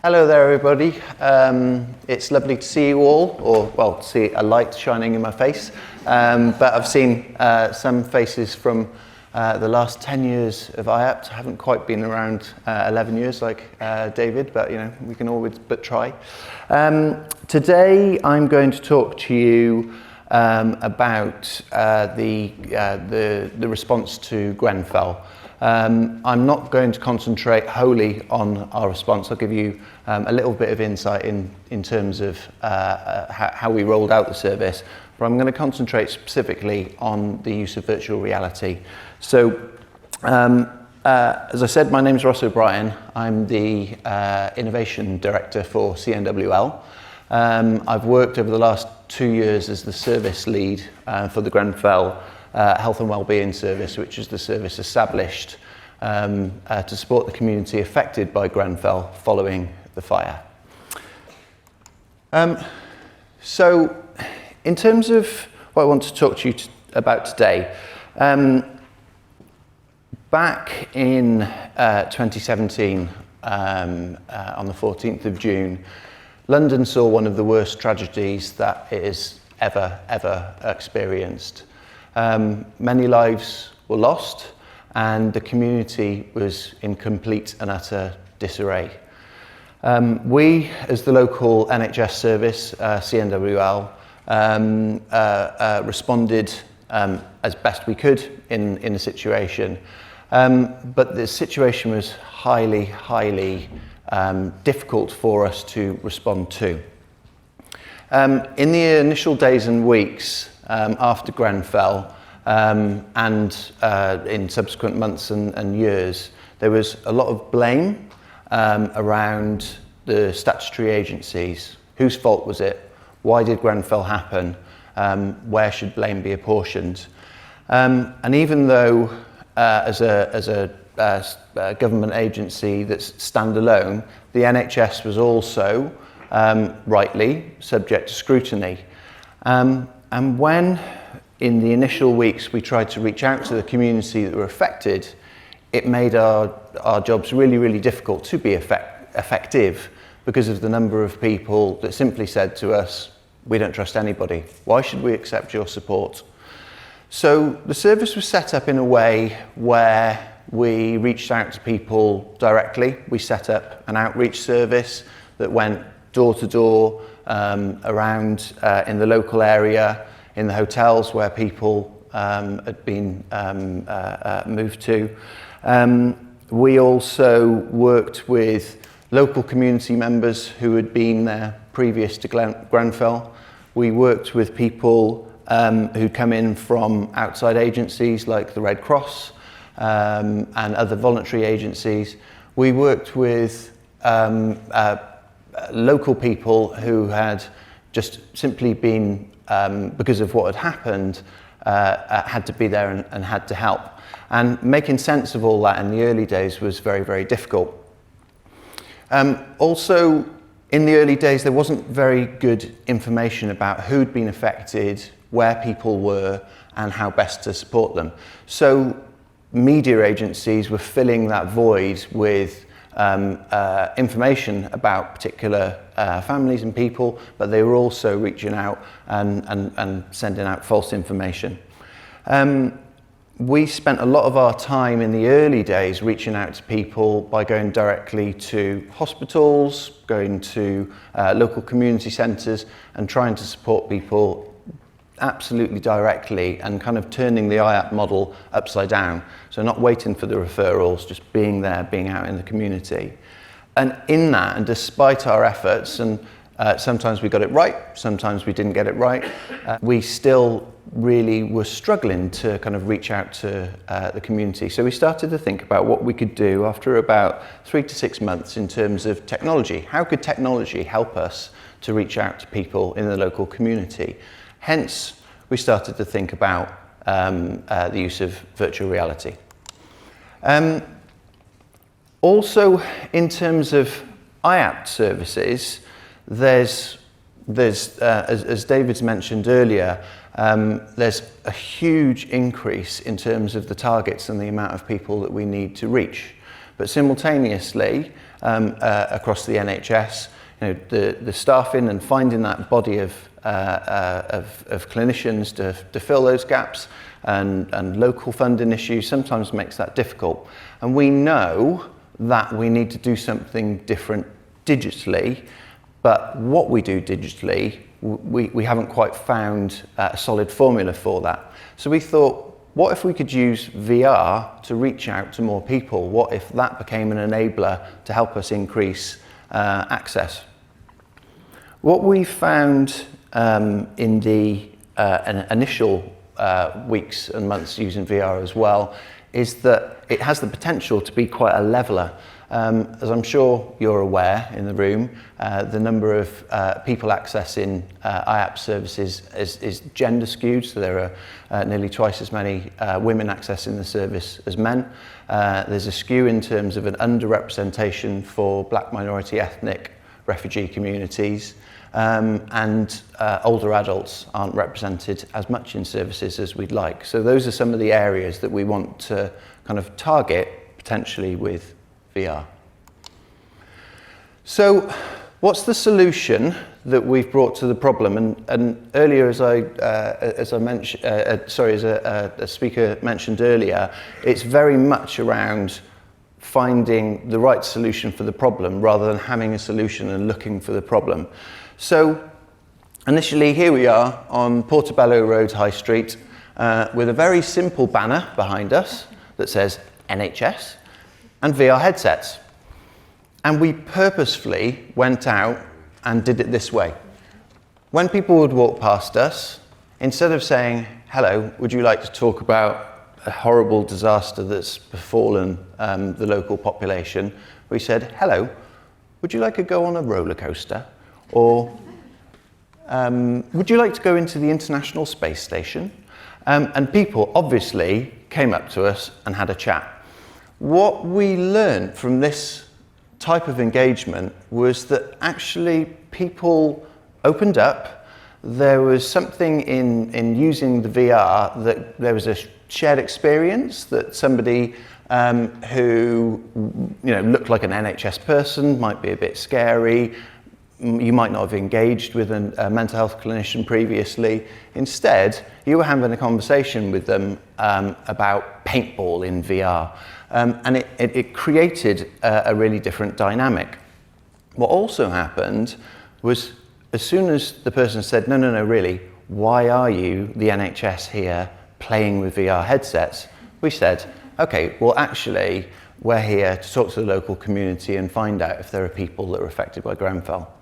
Hello there, everybody. It's lovely to see you all, or, well, see a light shining in my face. But I've seen some faces from the last 10 years of IAPT. I haven't quite been around 11 years like David, but, you know, we can always but try. Today, I'm going to talk to you about the response to Grenfell. I'm not going to concentrate wholly on our response. I'll give you a little bit of insight in terms of how we rolled out the service, but I'm going to concentrate specifically on the use of virtual reality. So, as I said, my name is Ross O'Brien. I'm the Innovation Director for CNWL. I've worked over the last 2 years as the service lead for the Grenfell Health and Wellbeing Service, which is the service established to support the community affected by Grenfell following the fire. So, in terms of what I want to talk to you about today, back in 2017, on the 14th of June, London saw one of the worst tragedies that it has ever experienced. Many lives were lost and the community was in complete and utter disarray. We, as the local NHS service, CNWL, responded as best we could in the situation. But the situation was highly difficult for us to respond to. In the initial days and weeks after Grenfell, and in subsequent months and years, there was a lot of blame around the statutory agencies. Whose fault was it? Why did Grenfell happen? Where should blame be apportioned? And even though as a government agency that's standalone, the NHS was also rightly subject to scrutiny. And when, in the initial weeks, we tried to reach out to the community that were affected, it made our jobs really difficult to be effective because of the number of people that simply said to us, "We don't trust anybody. Why should we accept your support?" So the service was set up in a way where we reached out to people directly. We set up an outreach service that went door to door around in the local area, in the hotels where people had been moved to. We also worked with local community members who had been there previous to Grenfell. We worked with people who'd come in from outside agencies like the Red Cross and other voluntary agencies. We worked with local people who had just simply been, because of what had happened, had to be there and had to help. And making sense of all that in the early days was very difficult. Also, in the early days, there wasn't very good information about who'd been affected, where people were, and how best to support them. So media agencies were filling that void with information about particular families and people, but they were also reaching out and sending out false information. We spent a lot of our time in the early days reaching out to people by going directly to hospitals, going to local community centres, and trying to support people absolutely directly and kind of turning the IAPT model upside down. So not waiting for the referrals, just being there, being out in the community. And in that, and despite our efforts, and sometimes we got it right, sometimes we didn't get it right, we still really were struggling to kind of reach out to the community. So we started to think about what we could do after about 3 to 6 months in terms of technology. How could technology help us to reach out to people in the local community? Hence, we started to think about the use of virtual reality. Also, in terms of IAPT services, there's as David's mentioned earlier, there's a huge increase in terms of the targets and the amount of people that we need to reach. But simultaneously, across the NHS, the staffing and finding that body of clinicians to fill those gaps and local funding issues sometimes makes that difficult. And we know that we need to do something different digitally, but what we do digitally, we haven't quite found a solid formula for that. So we thought, what if we could use VR to reach out to more people? What if that became an enabler to help us increase access? What we found in the initial weeks and months using VR as well is that it has the potential to be quite a leveler. As I'm sure you're aware in the room, the number of people accessing IAPT services is gender skewed, so there are nearly twice as many women accessing the service as men. There's a skew in terms of an underrepresentation for black, minority, ethnic, refugee communities, and older adults aren't represented as much in services as we'd like. So those are some of the areas that we want to kind of target potentially with VR. So what's the solution that we've brought to the problem? And earlier, as a speaker mentioned earlier, it's very much around finding the right solution for the problem rather than having a solution and looking for the problem. So initially, here we are on Portobello Road High Street with a very simple banner behind us that says NHS and VR headsets. And we purposefully went out and did it this way. When people would walk past us, instead of saying, hello, would you like to talk about a horrible disaster that's befallen the local population, we said, hello, would you like to go on a roller coaster? Or would you like to go into the International Space Station? And people obviously came up to us and had a chat. What we learned from this type of engagement was that actually people opened up. There was something in using the VR that there was a shared experience that somebody who looked like an NHS person, might be a bit scary, you might not have engaged with a mental health clinician previously. Instead, you were having a conversation with them about paintball in VR. And it created a really different dynamic. What also happened was, as soon as the person said, no, really, why are you, the NHS, here playing with VR headsets? We said, okay, well, actually, we're here to talk to the local community and find out if there are people that are affected by Grenfell.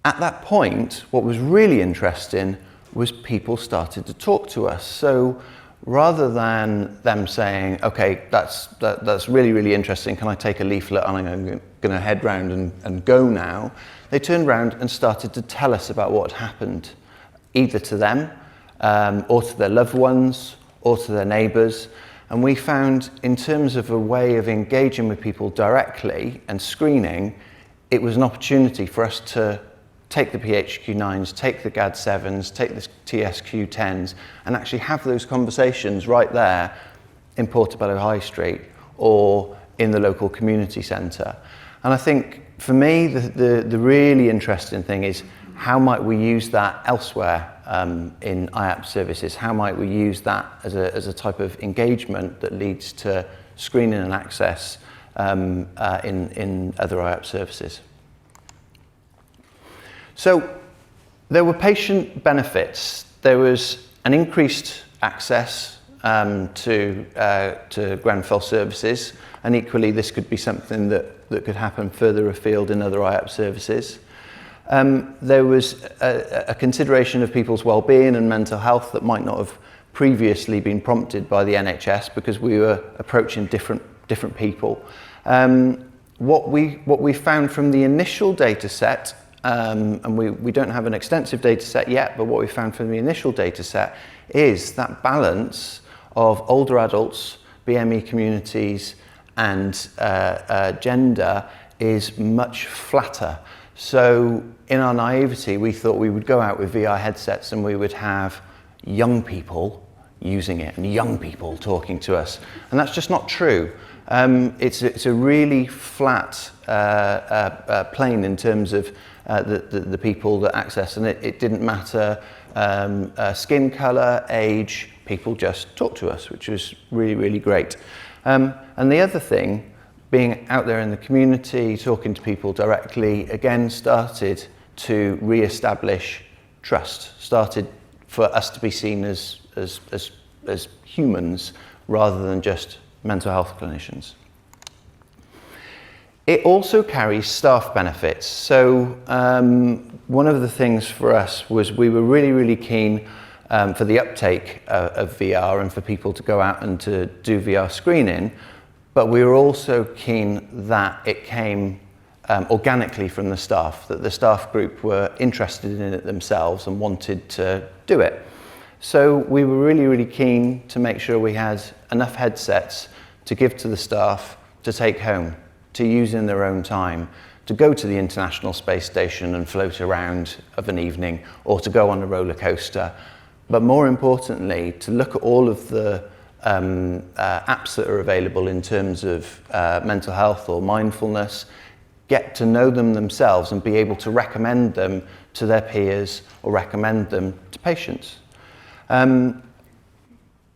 At that point, what was really interesting was people started to talk to us. So rather than them saying, okay, that's really, really interesting, can I take a leaflet and I'm going to head round and go now, they turned around and started to tell us about what had happened, either to them or to their loved ones or to their neighbours. And we found, in terms of a way of engaging with people directly and screening, it was an opportunity for us to take the PHQ-9s, take the GAD-7s, take the TSQ-10s, and actually have those conversations right there in Portobello High Street or in the local community centre. And I think, for me, the really interesting thing is, how might we use that elsewhere in IAPT services? How might we use that as a type of engagement that leads to screening and access in other IAPT services? So there were patient benefits. There was an increased access to Grenfell services, and equally this could be something that could happen further afield in other IAPT services. There was a consideration of people's well-being and mental health that might not have previously been prompted by the NHS because we were approaching different people. What we found from the initial data set, and we don't have an extensive data set yet, but what we found from the initial data set is that balance of older adults, BME communities, and gender is much flatter. So in our naivety, we thought we would go out with VR headsets and we would have young people using it and young people talking to us. And that's just not true. It's a really flat plane in terms of the people that access, and it didn't matter skin colour, age, people just talk to us, which was really, really great. And the other thing, being out there in the community, talking to people directly, again started to re-establish trust, started for us to be seen as humans rather than just mental health clinicians. It also carries staff benefits. So one of the things for us was we were really, really keen for the uptake of VR and for people to go out and to do VR screening, but we were also keen that it came organically from the staff, that the staff group were interested in it themselves and wanted to do it. So we were really, really keen to make sure we had enough headsets to give to the staff to take home, to use in their own time, to go to the International Space Station and float around of an evening, or to go on a roller coaster. But more importantly, to look at all of the apps that are available in terms of mental health or mindfulness, get to know them themselves and be able to recommend them to their peers or recommend them to patients.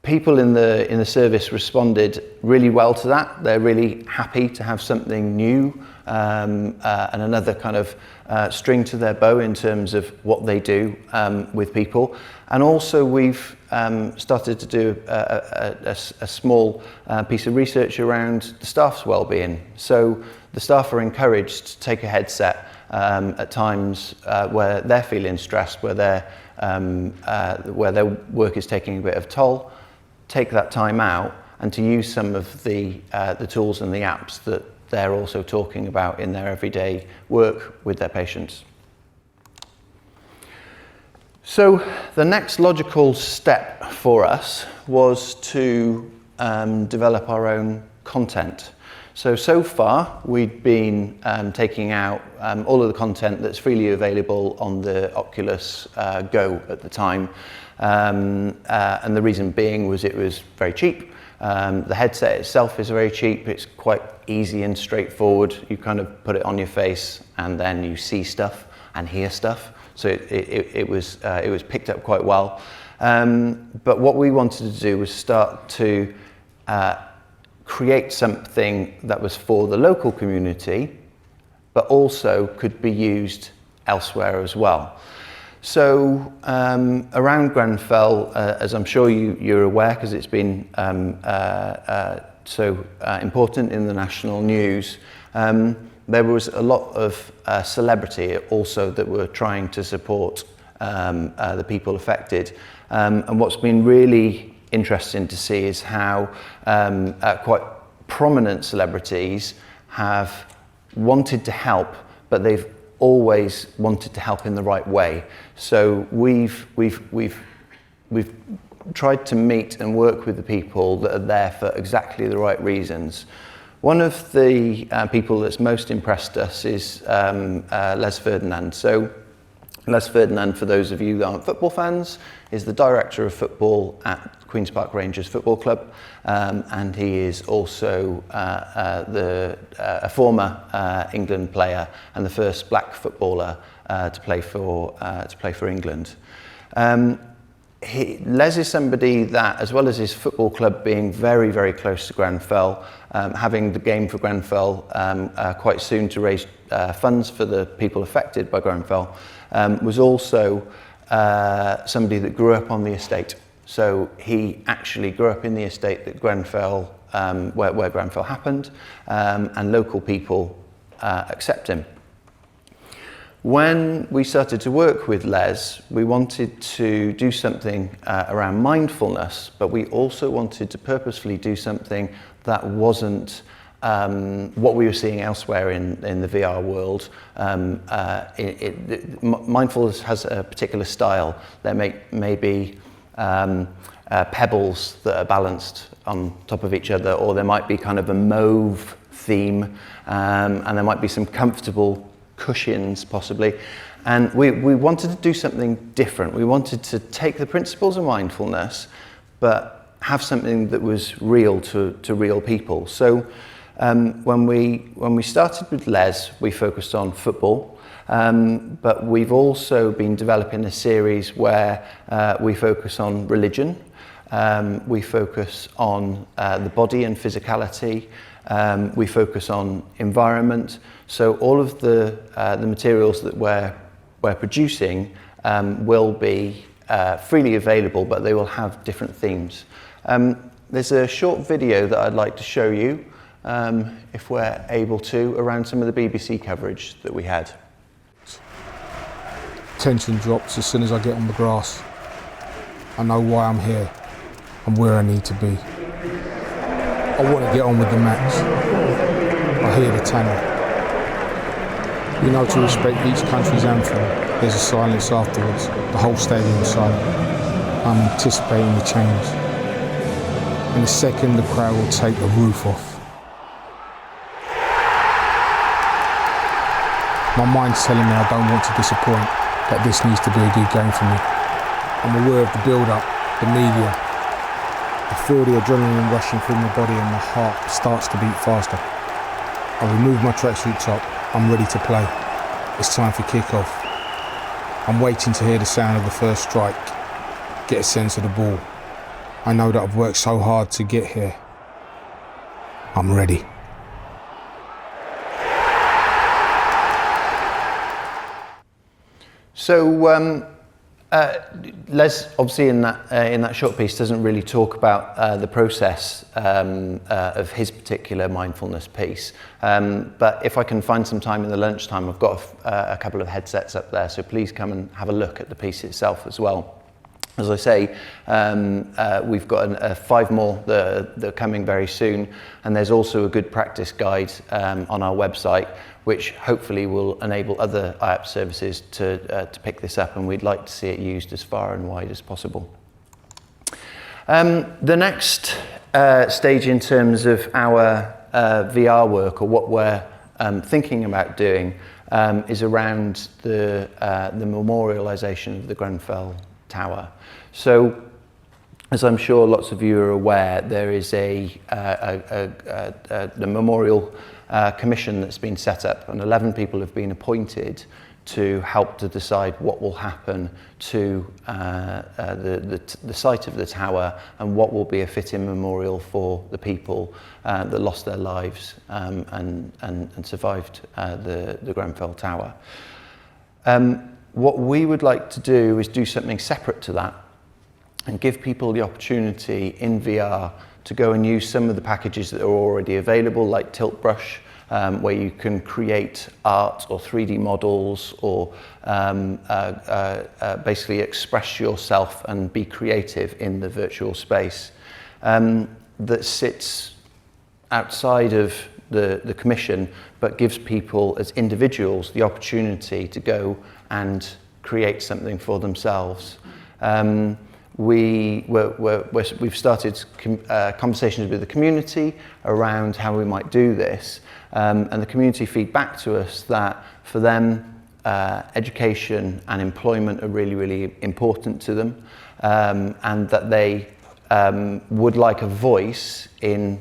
People in the service responded really well to that. They're really happy to have something new and another kind of string to their bow in terms of what they do with people. And also we've started to do a small piece of research around the staff's well-being. So the staff are encouraged to take a headset at times where they're feeling stressed, where their work is taking a bit of toll, take that time out and to use some of the tools and the apps that they're also talking about in their everyday work with their patients. So the next logical step for us was to develop our own content. So far we'd been taking out all of the content that's freely available on the Oculus Go at the time. And the reason being was it was very cheap. The headset itself is very cheap. It's quite easy and straightforward. You kind of put it on your face and then you see stuff and hear stuff. So it was picked up quite well. But what we wanted to do was start to create something that was for the local community, but also could be used elsewhere as well. So around Grenfell, as I'm sure you're aware, because it's been so important in the national news, there was a lot of celebrity also that were trying to support the people affected. And what's been really interesting to see is how quite prominent celebrities have wanted to help, but they've always wanted to help in the right way. So we've tried to meet and work with the people that are there for exactly the right reasons. One of the people that's most impressed us is Les Ferdinand. So Les Ferdinand, for those of you that aren't football fans, is the director of football at Queen's Park Rangers Football Club, and he is also a former England player and the first black footballer to play for England. Les is somebody that, as well as his football club being very, very close to Grenfell, having the game for Grenfell quite soon to raise funds for the people affected by Grenfell, was also somebody that grew up on the estate. So he actually grew up in the estate that Grenfell, where Grenfell happened, and local people accept him. When we started to work with Les, we wanted to do something around mindfulness, but we also wanted to purposefully do something that wasn't what we were seeing elsewhere in the VR world. Mindfulness has a particular style. There may be pebbles that are balanced on top of each other, or there might be kind of a mauve theme, and there might be some comfortable cushions possibly. And we wanted to do something different. We wanted to take the principles of mindfulness, but have something that was real to real people. So when we started with Les, we focused on football, but we've also been developing a series where we focus on religion, we focus on the body and physicality, we focus on environment. So all of the materials that we're producing will be freely available, but they will have different themes. There's a short video that I'd like to show you, if we're able to, around some of the BBC coverage that we had. Tension drops as soon as I get on the grass. I know why I'm here and where I need to be. I want to get on with the match. I hear the tannoy. You know, to respect each country's anthem, there's a silence afterwards. The whole stadium is silent. I'm anticipating the change. In a second, the crowd will take the roof off. My mind's telling me I don't want to disappoint, that this needs to be a good game for me. I'm aware of the build-up, the media. I feel the adrenaline rushing through my body and my heart starts to beat faster. I remove my tracksuit top. I'm ready to play. It's time for kick-off. I'm waiting to hear the sound of the first strike, get a sense of the ball. I know that I've worked so hard to get here. I'm ready. So Les, obviously in that short piece, doesn't really talk about the process of his particular mindfulness piece. But if I can find some time in the lunchtime, I've got a couple of headsets up there, so please come and have a look at the piece itself as well. As I say, we've got 5 more that are coming very soon, and there's also a good practice guide on our website, which hopefully will enable other IAPT services to pick this up, and we'd like to see it used as far and wide as possible. The next stage in terms of our VR work, or what we're thinking about doing, is around the memorialisation of the Grenfell Tower. So, as I'm sure lots of you are aware, there is the memorial commission that's been set up, and 11 people have been appointed to help to decide what will happen to the site of the tower and what will be a fitting memorial for the people that lost their lives and survived the Grenfell Tower. What we would like to do is do something separate to that and give people the opportunity in VR to go and use some of the packages that are already available, like Tilt Brush, where you can create art or 3D models, or basically express yourself and be creative in the virtual space, that sits outside of the commission, but gives people as individuals the opportunity to go and create something for themselves. We've started conversations with the community around how we might do this, and the community feedback to us that for them education and employment are really, really important to them, and that they would like a voice in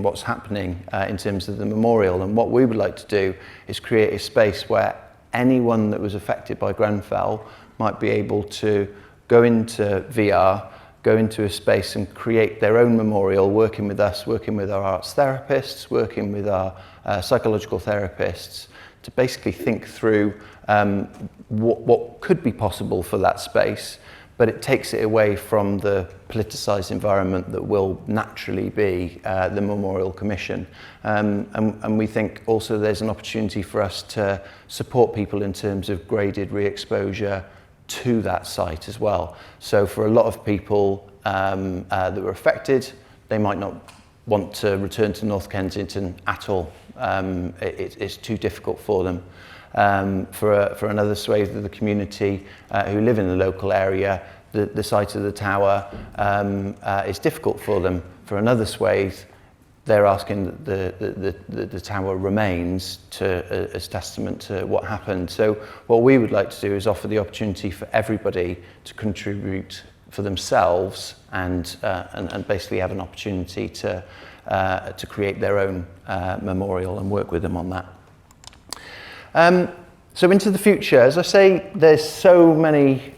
what's happening in terms of the memorial. And what we would like to do is create a space where anyone that was affected by Grenfell might be able to go into VR, go into a space and create their own memorial, working with us, working with our arts therapists, working with our psychological therapists, to basically think through what could be possible for that space, but it takes it away from the politicised environment that will naturally be the Memorial Commission. And we think also there's an opportunity for us to support people in terms of graded re-exposure to that site as well. So for a lot of people that were affected, they might not want to return to North Kensington at all. It's too difficult for them. For another swathe of the community who live in the local area, the site of the tower is difficult for them. For another swathe, they're asking that the tower remains as testament to what happened. So what we would like to do is offer the opportunity for everybody to contribute for themselves and basically have an opportunity to create their own memorial and work with them on that. So into the future, as I say, there's so many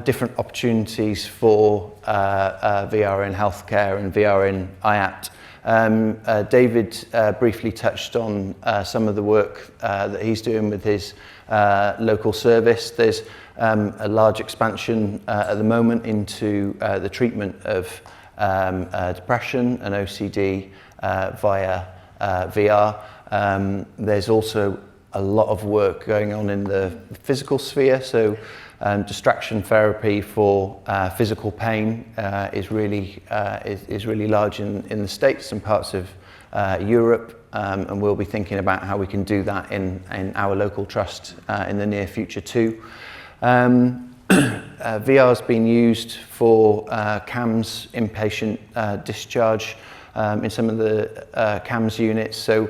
different opportunities for VR in healthcare and VR in IAPT. David briefly touched on some of the work that he's doing with his local service. There's a large expansion at the moment into the treatment of depression and OCD via VR. There's also a lot of work going on in the physical sphere, so distraction therapy for physical pain is really large in the States and parts of Europe, and we'll be thinking about how we can do that in our local trust in the near future too. VR has been used for CAMHS inpatient discharge in some of the CAMHS units. So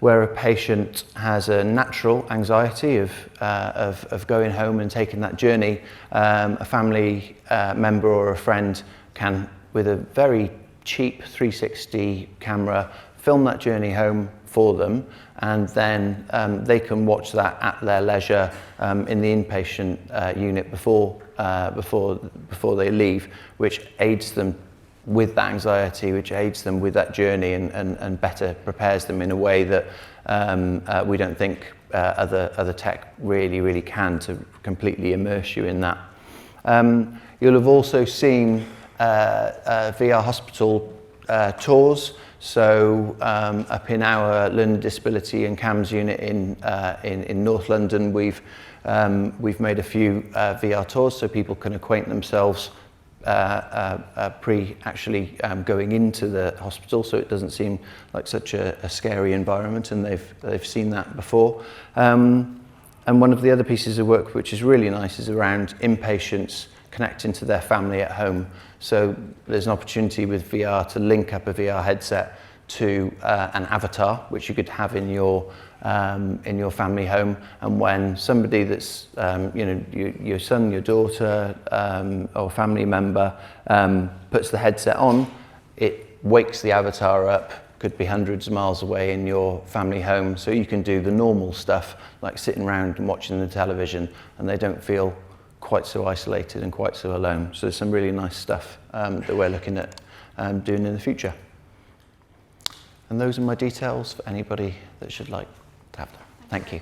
where a patient has a natural anxiety of going home and taking that journey, a family member or a friend can, with a very cheap 360 camera, film that journey home for them, and then they can watch that at their leisure in the inpatient unit before they leave, which aids them with that anxiety, which aids them with that journey and better prepares them in a way that we don't think other tech really can, to completely immerse you in that. You'll have also seen VR hospital tours. So up in our learning disability and CAMHS unit in North London, we've made a few VR tours so people can acquaint themselves actually going into the hospital, so it doesn't seem like such a scary environment, and they've seen that before. And one of the other pieces of work which is really nice is around inpatients connecting to their family at home. So there's an opportunity with VR to link up a VR headset to an avatar, which you could have in your family home, and when somebody that's your son, your daughter, or family member puts the headset on, it wakes the avatar up, could be hundreds of miles away in your family home, so you can do the normal stuff like sitting around and watching the television, and they don't feel quite so isolated and quite so alone. So there's some really nice stuff that we're looking at doing in the future. And those are my details for anybody that should like to have them. Thank you.